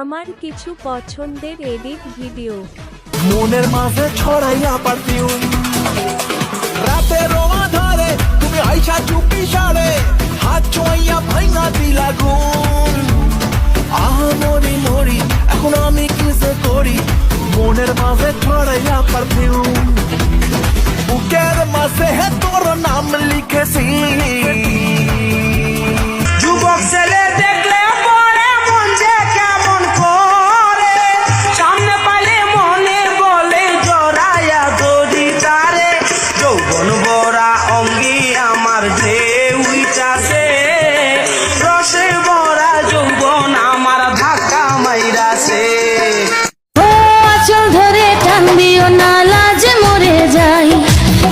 আমার কিছু পছন্দের এডিট ভিডিও মনের মাঝে ছড়াইয়া পারফিউম রাতে রোমা ধরে তুমি আইসা চুপি সারে হাত ছোঁয়া ভাঙা দিলা গুম মরি মরি এখন আমি কিসে করি মনের মাঝে ছড়াইয়া পারফিউম বুকের মাঝে হে তোর নাম লিখেছি যুবক ছেলে দেখলে পরে মন যে কেমন করে সামনে পাইলে মনে বলে জড়াইয়া দড়ি তারে যৌবন ভরা অঙ্গি আমার ঢেউ উইটাছে রসে ভরা যৌবন আমার ধাক্কা মাইরাছে আঁচল ধরে টান দিও না লাজে মরে যাই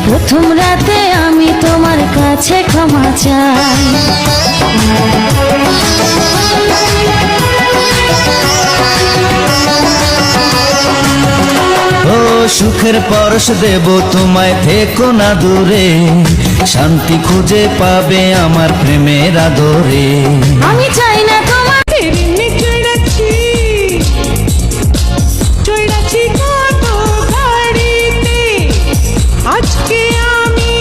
প্রথম রাতে আমি তোমার কাছে ক্ষমা চাই ও সুখের পরশ দেব তোমায় থেকো না দূরে শান্তি খুঁজে পাবে আমার প্রেমের আদরে আমি চাই না তোমার আজকে আমি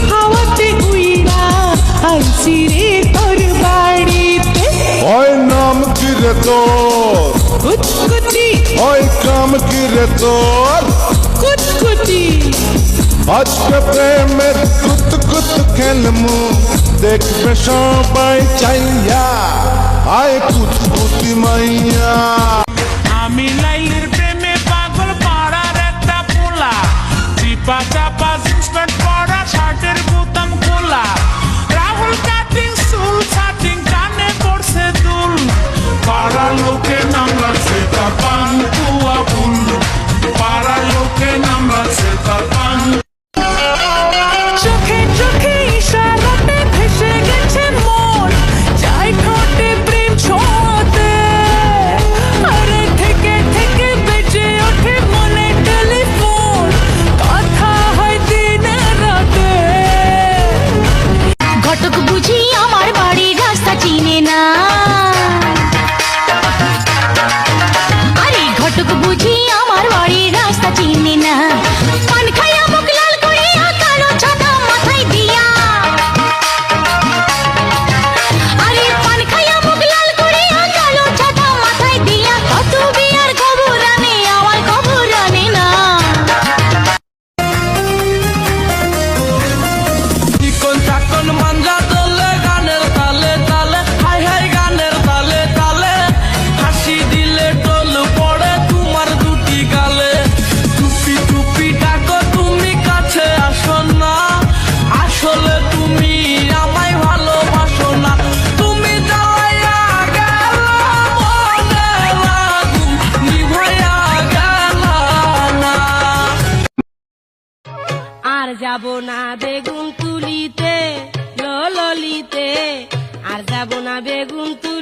হাওয়াতে উইরা আইছি রে তোর বাড়িতে ওই নাম কি রে তোর কুচকুচি ওই কাম কি রে তোর কুচকুচি আজকে প্রেমের কুত কুত খেলমু দেখবে সবাই চাইয়া আয় কুচকুচি মাইয়া আমি লাইলির প্রেমে পাগল পাড়ার একটা পোলা চিপা চাপা জিন্স প্যান্ট পরা শার্টের বোতাম খোলা রাহুল কাটিং চুল ছাটিং কানে পড়ছে দুল পাড়ার লোকে নাম রাখছে তার পান কুয়া ফুল পাড়ার লোকে নাম রাখছে তার পান চোখে চোখে ইশারাতে ভেসে গেছে মন চাই ঠোঁটে প্রেম ছোঁয়াতে আরে থেকে থেকে বেজে ওঠে মনে টেলিফোন কথা হয় দিনে রাতে ঘটক বুঝি আমার বাড়ির রাস্তা চিনে না আরে ঘটক বুঝি আমার বাড়ির রাস্তা চিনে না পান খাইয়া মুখ লাল করিয়া কালো ছাতা মাথায় দিয়া আরে পান খাইয়া মুখ লাল করিয়া কালো ছাতা মাথায় দিয়া কত বিয়ার খবর আনে আমার খবর আনে না চিকন চাকন মাঞ্জা দোলে গানের তালে তালে হাই হাই গানের তালে তালে হাসি দিলে টোল পড়ে তোমার দুটি গালে টুপি টুপি ডাকো তুমি কাছে আসো না আসলে তুমি আমায় ভালোবাসো না তুমি জ্বালাইয়া গেল মনে লাগুন নিভাইয়া গেল না আর যাব না বেগুন তুলিতে ললিতে আর যাব না বেগুন তুলিতে